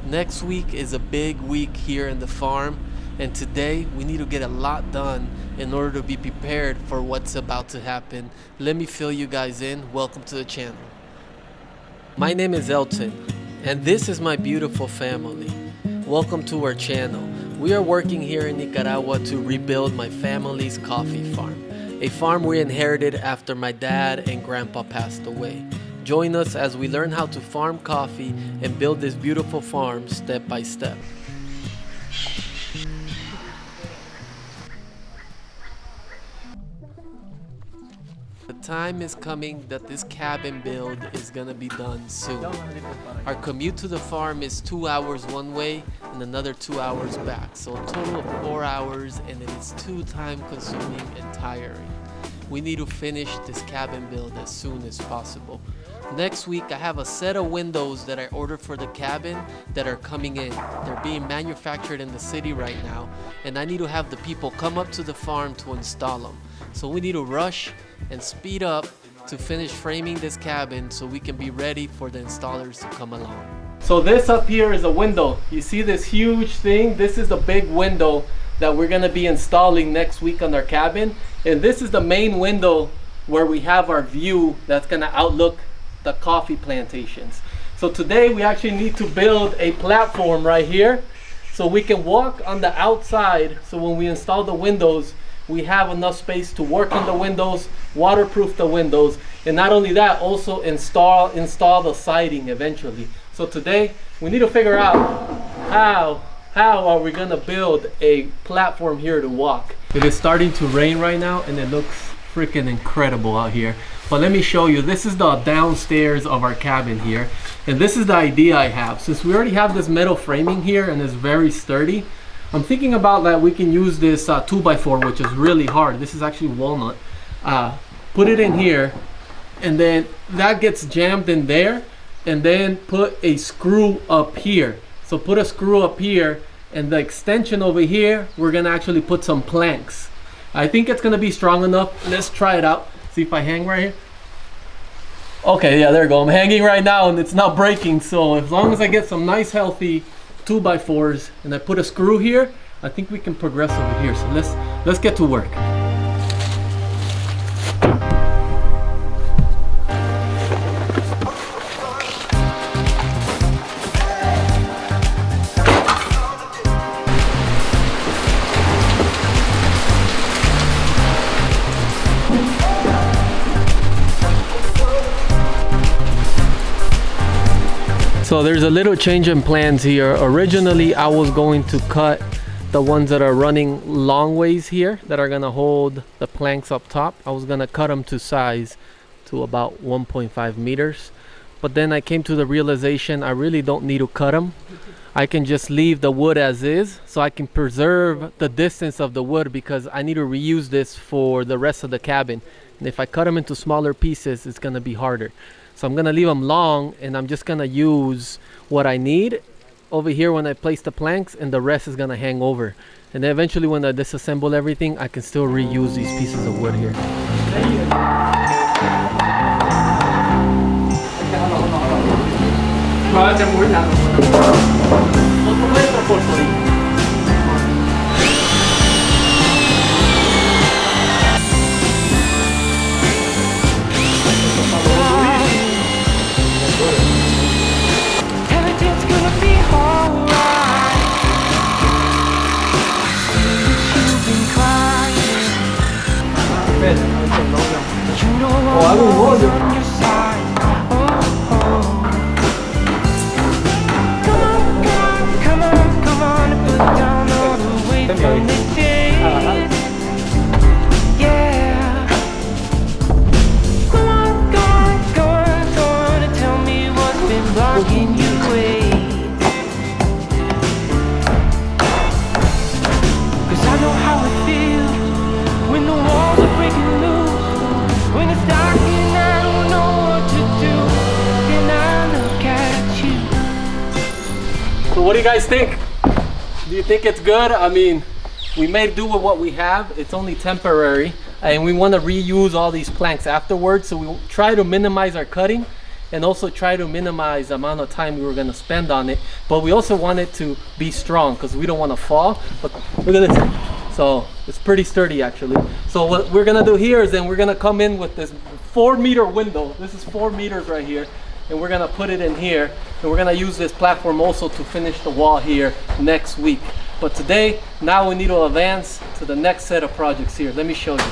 Next week is a big week here in the farm, and today we need to get a lot done in order to be prepared for what's about to happen. Let me fill you guys in. Welcome to the channel. My name is Elton, and this is my beautiful family. Welcome to our channel. We are working here in Nicaragua to rebuild my family's coffee farm, a farm we inherited after my dad and grandpa passed away. Join us as we learn how to farm coffee and build this beautiful farm step by step. The time is coming that this cabin build is gonna be done soon. Our commute to the farm is 2 hours one way and another 2 hours back, so a total of 4 hours, and it is too time consuming and tiring. We need to finish this cabin build as soon as possible. Next week, I have a set of windows that I ordered for the cabin that are coming in. They're being manufactured in the city right now, and I need to have the people come up to the farm to install them. So we need to rush and speed up to finish framing this cabin so we can be ready for the installers to come along. So this up here is a window. You see this huge thing? This is the big window that we're gonna be installing next week on our cabin. And this is the main window where we have our view that's gonna outlook the coffee plantations. So today we actually need to build a platform right here so we can walk on the outside, so when we install the windows we have enough space to work on the windows, waterproof the windows, and not only that, also install the siding eventually. So today we need to figure out how are we gonna build a platform here to walk. It is starting to rain right now and it looks freaking incredible out here. But let me show you, this is the downstairs of our cabin here. And this is the idea I have. Since we already have this metal framing here and it's very sturdy, I'm thinking about that we can use this 2x4, which is really hard. This is actually walnut. Put it in here, and then that gets jammed in there, and then put a screw up here. So put a screw up here, and the extension over here, we're gonna actually put some planks. I think it's gonna be strong enough. Let's try it out. See if I hang right here. Okay, yeah, there you go. I'm hanging right now and it's not breaking. So as long as I get some nice healthy 2x4s and I put a screw here, I think we can progress over here. So let's get to work. So there's a little change in plans here. Originally, I was going to cut the ones that are running long ways here that are gonna hold the planks up top. I was gonna cut them to size to about 1.5 meters. But then I came to the realization I really don't need to cut them. I can just leave the wood as is, so I can preserve the distance of the wood because I need to reuse this for the rest of the cabin. And if I cut them into smaller pieces, it's gonna be harder. So I'm gonna leave them long and I'm just gonna use what I need over here when I place the planks, and the rest is gonna hang over. And then eventually when I disassemble everything, I can still reuse these pieces of wood here. So what do you guys think? Do you think it's good? I mean, we may do with what we have. It's only temporary, and we want to reuse all these planks afterwards, so we try to minimize our cutting and also try to minimize the amount of time we were going to spend on it. But we also want it to be strong because we don't want to fall. But look at this. So it's pretty sturdy actually. So what we're going to do here is then we're going to come in with this 4-meter window. This is 4 meters right here. And we're going to put it in here. And we're going to use this platform also to finish the wall here next week. But today, now we need to advance to the next set of projects here. Let me show you.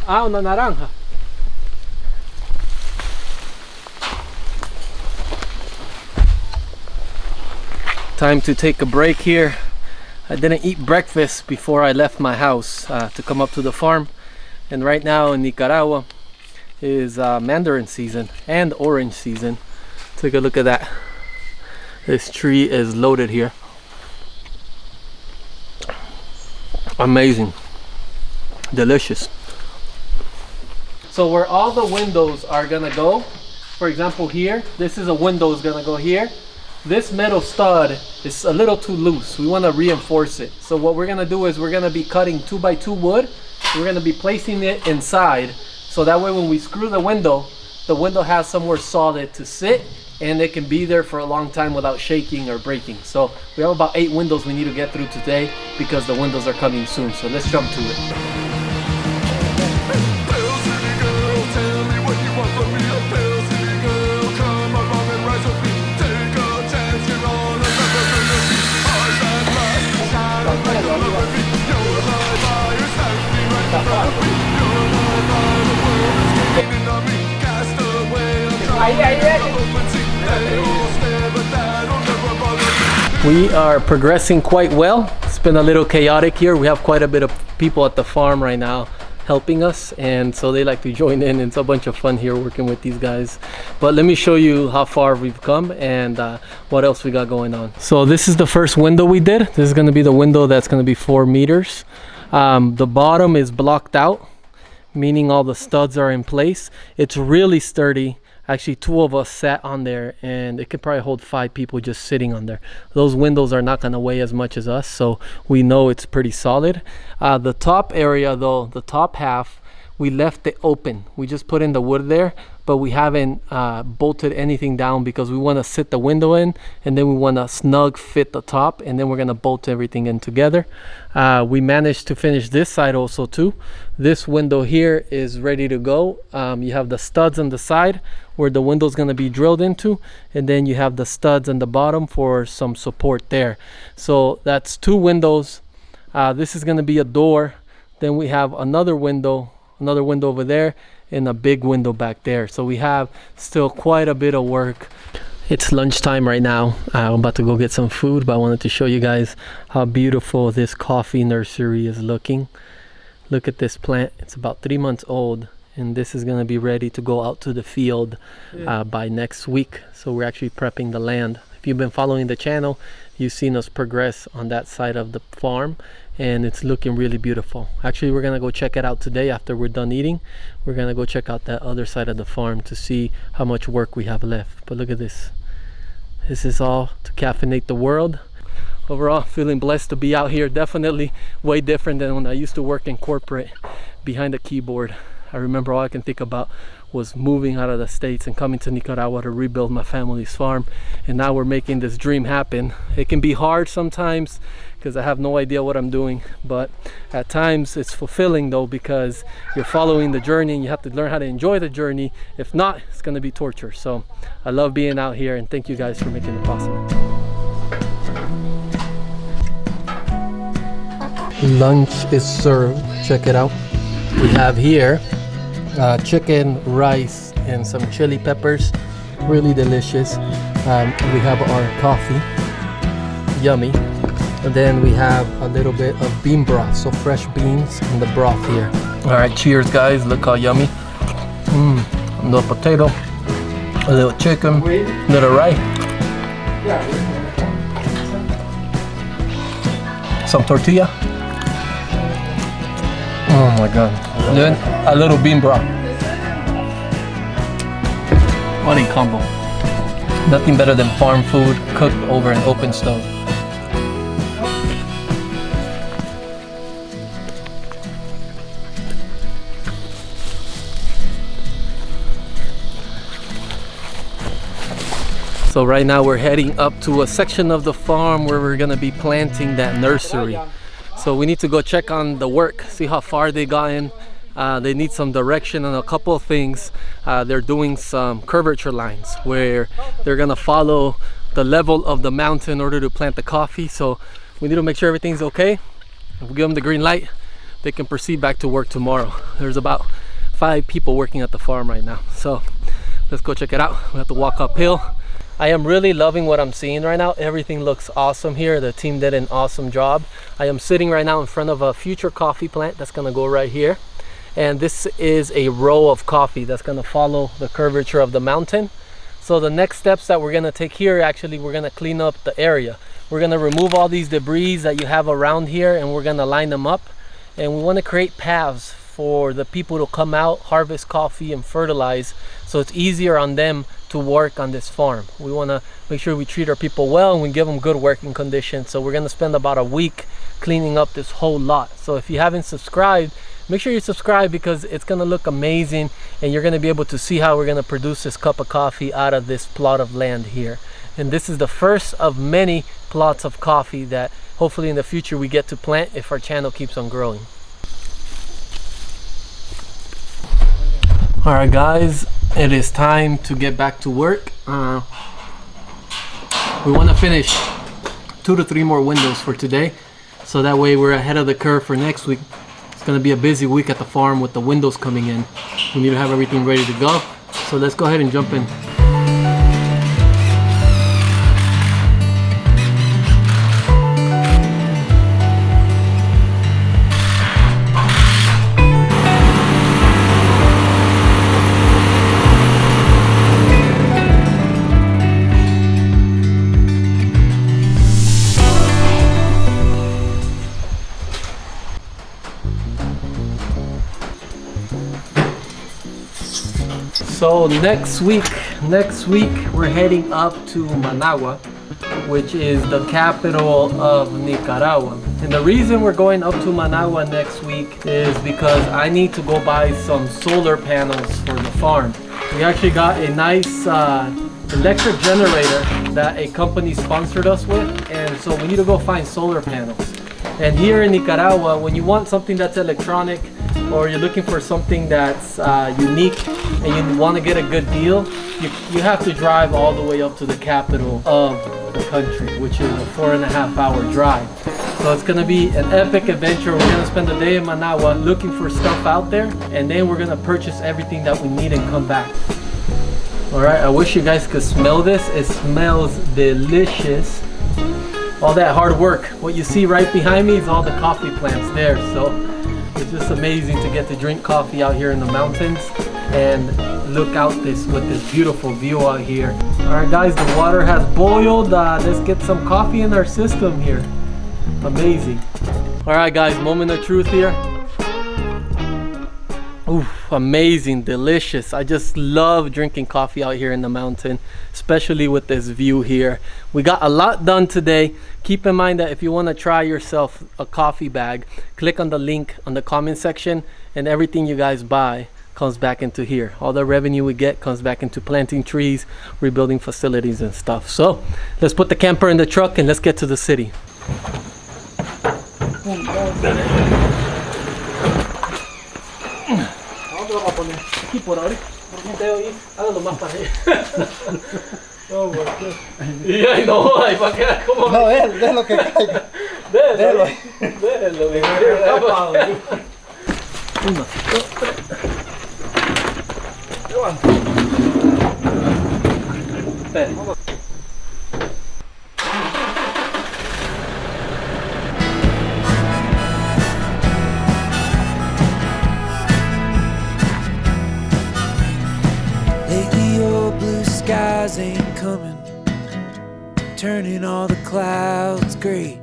Ah, una naranja. Time to take a break here. I didn't eat breakfast before I left my house to come up to the farm. And right now in Nicaragua is mandarin season and orange season. Take a look at that. This tree is loaded here. Amazing. Delicious. So where all the windows are gonna go, for example here, this is a window is gonna go here. This metal stud is a little too loose. We wanna reinforce it. So what we're gonna do is we're gonna be cutting 2x2 wood. We're gonna be placing it inside. So that way when we screw the window has somewhere solid to sit and it can be there for a long time without shaking or breaking. So we have about 8 windows we need to get through today because the windows are coming soon. So let's jump to it. We are progressing quite well. It's been a little chaotic here. We have quite a bit of people at the farm right now helping us, and so they like to join in. It's a bunch of fun here working with these guys. But let me show you how far we've come and what else we got going on. So this is the first window we did. This is going to be the window that's going to be 4 meters. The bottom is blocked out, meaning all the studs are in place. It's really sturdy. Actually, 2 of us sat on there and it could probably hold 5 people just sitting on there. Those windows are not going to weigh as much as us, so we know it's pretty solid. The top area though, the top half, we left it open. We just put in the wood there, but we haven't bolted anything down because we want to sit the window in, and then we want to snug fit the top, and then we're going to bolt everything in together. We managed to finish this side also too. This window here is ready to go. You have the studs on the side where the window is going to be drilled into, and then you have the studs on the bottom for some support there. So that's 2 windows. This is going to be a door. Then we have another window over there, and a big window back there. So we have still quite a bit of work. It's lunchtime right now. I'm about to go get some food, but I wanted to show you guys how beautiful this coffee nursery is looking. Look at this plant. It's about 3 months old, and this is going to be ready to go out to the field by next week. So we're actually prepping the land. If you've been following the channel, you've seen us progress on that side of the farm, and it's looking really beautiful. Actually, we're gonna go check it out today after we're done eating. We're gonna go check out that other side of the farm to see how much work we have left. But look at this. This is all to caffeinate the world. Overall, feeling blessed to be out here. Definitely way different than when I used to work in corporate behind a keyboard. I remember all I can think about was moving out of the States and coming to Nicaragua to rebuild my family's farm, and now we're making this dream happen. It can be hard sometimes because I have no idea what I'm doing, but at times it's fulfilling though, because you're following the journey and you have to learn how to enjoy the journey. If not, it's going to be torture. So I love being out here, and thank you guys for making it possible. Lunch is served. Check it out. We have here chicken, rice, and some chili peppers. Really delicious. We have our coffee. Yummy. And then we have a little bit of bean broth, so fresh beans in the broth here. All right, cheers guys. Look how yummy. The potato A little chicken, little rice, some tortilla. Oh my god. Then a little bean broth. What a combo. Nothing better than farm food cooked over an open stove. So right now we're heading up to a section of the farm where we're gonna be planting that nursery. So we need to go check on the work, see how far they got in. They need some direction on a couple of things. They're doing some curvature lines where they're gonna follow the level of the mountain in order to plant the coffee. So we need to make sure everything's okay. If we give them the green light, they can proceed back to work tomorrow. There's about 5 people working at the farm right now. So let's go check it out. We have to walk uphill. I am really loving what I'm seeing right now. Everything looks awesome here. The team did an awesome job. I am sitting right now in front of a future coffee plant that's gonna go right here. And this is a row of coffee that's gonna follow the curvature of the mountain. So the next steps that we're gonna take here, actually, we're gonna clean up the area. We're gonna remove all these debris that you have around here and we're gonna line them up. And we wanna create paths for the people to come out, harvest coffee and fertilize, so it's easier on them to work on this farm. We want to make sure we treat our people well and we give them good working conditions. So we're going to spend about a week cleaning up this whole lot. So if you haven't subscribed, make sure you subscribe because it's going to look amazing and you're going to be able to see how we're going to produce this cup of coffee out of this plot of land here. And this is the first of many plots of coffee that hopefully in the future we get to plant if our channel keeps on growing. All right guys, it is time to get back to work. We want to finish 2 to 3 more windows for today, so that way we're ahead of the curve for next week. It's going to be a busy week at the farm with the windows coming in. We need to have everything ready to go, so let's go ahead and jump in. So next week we're heading up to Managua, which is the capital of Nicaragua. And the reason we're going up to Managua next week is because I need to go buy some solar panels for the farm. We actually got a nice electric generator that a company sponsored us with, and so we need to go find solar panels. And here in Nicaragua, when you want something that's electronic or you're looking for something that's unique and you want to get a good deal, you have to drive all the way up to the capital of the country, which is a 4.5-hour drive. So it's going to be an epic adventure. We're going to spend the day in Managua looking for stuff out there, and then we're going to purchase everything that we need and come back. Alright, I wish you guys could smell this. It smells delicious. All that hard work. What you see right behind me is all the coffee plants there. So it's just amazing to get to drink coffee out here in the mountains and look out with this beautiful view out here. Alright guys, the water has boiled. Let's get some coffee in our system here. Amazing. Alright guys, moment of truth here. Oof, amazing, delicious. I just love drinking coffee out here in the mountain, especially with this view here. We got a lot done today. Keep in mind that if you want to try yourself a coffee bag, click on the link on the comment section, and everything you guys buy comes back into here. All the revenue we get comes back into planting trees, rebuilding facilities and stuff. So let's put the camper in the truck and let's get to the city. Aquí por ahora, hágalo más para allá. No, y ahí no, ahí va a quedar como. No, déjalo que caiga. Déjalo. Uno, dos, tres. Levanta. Espera. Lately your blue sky coming, turning all the clouds gray.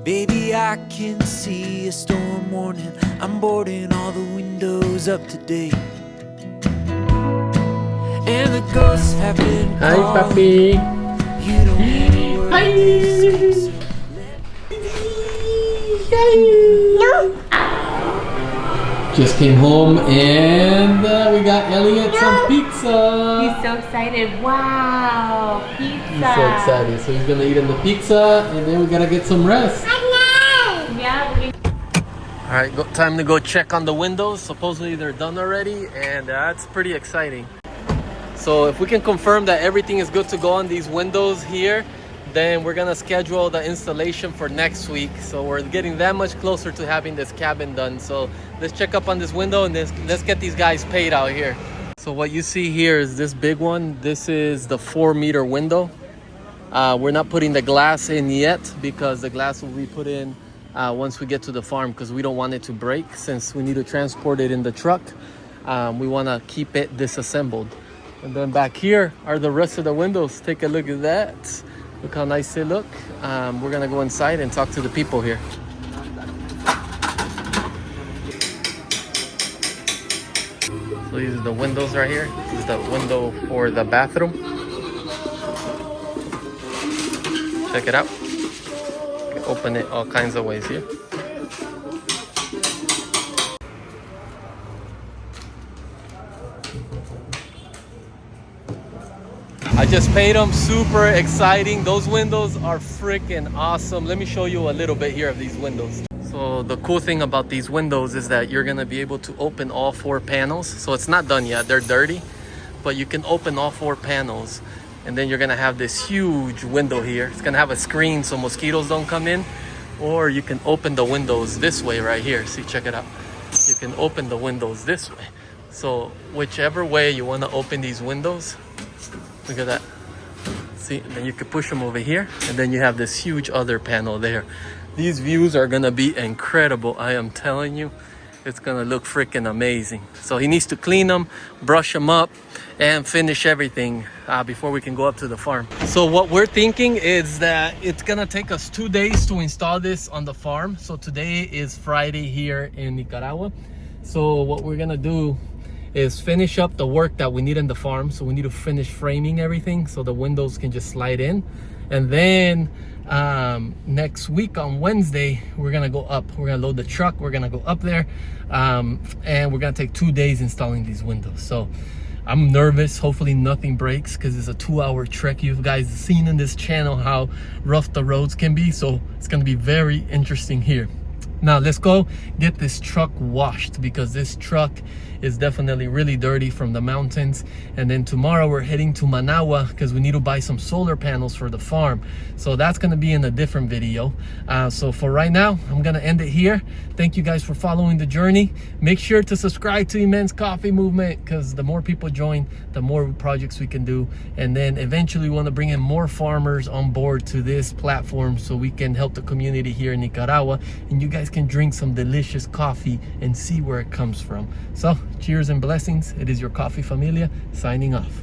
Baby, I can see a storm warning. I'm boarding all the windows up today. And the ghosts have been Hi, calling. puppy. You don't hear words. Just came home and we got Elliot some pizza. He's so excited. Wow, pizza. He's so excited. So he's gonna eat in the pizza and then we gotta get some rest. Yeah. All right, time to go check on the windows. Supposedly they're done already and that's pretty exciting. So if we can confirm that everything is good to go on these windows here, then we're gonna schedule the installation for next week. So we're getting that much closer to having this cabin done. So let's check up on this window and let's get these guys paid out here. So what you see here is this big one. This is the 4-meter window. We're not putting the glass in yet because the glass will be put in once we get to the farm, because we don't want it to break since we need to transport it in the truck. We want to keep it disassembled. And then back here are the rest of the windows. Take a look at that. Look how nice they look. We're gonna go inside and talk to the people here. So these are the windows right here. This is the window for the bathroom. Check it out. You can open it all kinds of ways here. I just paid them. Super exciting. Those windows are freaking awesome. Let me show you a little bit here of these windows. So the cool thing about these windows is that you're gonna be able to open all 4 panels. So it's not done yet, they're dirty, but you can open all 4 panels. And then you're gonna have this huge window here. It's gonna have a screen so mosquitoes don't come in. Or you can open the windows this way right here. See, check it out. You can open the windows this way. So whichever way you wanna open these windows, look at that. See, and then you can push them over here, and then you have this huge other panel there. These views are gonna be incredible. I am telling you, it's gonna look freaking amazing. So he needs to clean them, brush them up, and finish everything before we can go up to the farm. So what we're thinking is that it's gonna take us 2 days to install this on the farm. So today is Friday here in Nicaragua. So what we're gonna do is finish up the work that we need in the farm. So we need to finish framing everything so the windows can just slide in. And then next week on Wednesday, we're gonna go up. We're gonna load the truck, we're gonna go up there, and we're gonna take 2 days installing these windows. So I'm nervous. Hopefully nothing breaks, because it's a 2-hour trek. You guys have seen in this channel how rough the roads can be, so it's gonna be very interesting here. Now let's go get this truck washed, because this truck is definitely really dirty from the mountains. And then tomorrow we're heading to Managua because we need to buy some solar panels for the farm. So that's gonna be in a different video. So for right now, I'm gonna end it here. Thank you guys for following the journey. Make sure to subscribe to Immense Coffee Movement, because the more people join, the more projects we can do. And then eventually we wanna bring in more farmers on board to this platform so we can help the community here in Nicaragua, and you guys can drink some delicious coffee and see where it comes from. So cheers and blessings. It is your Coffee Familia signing off.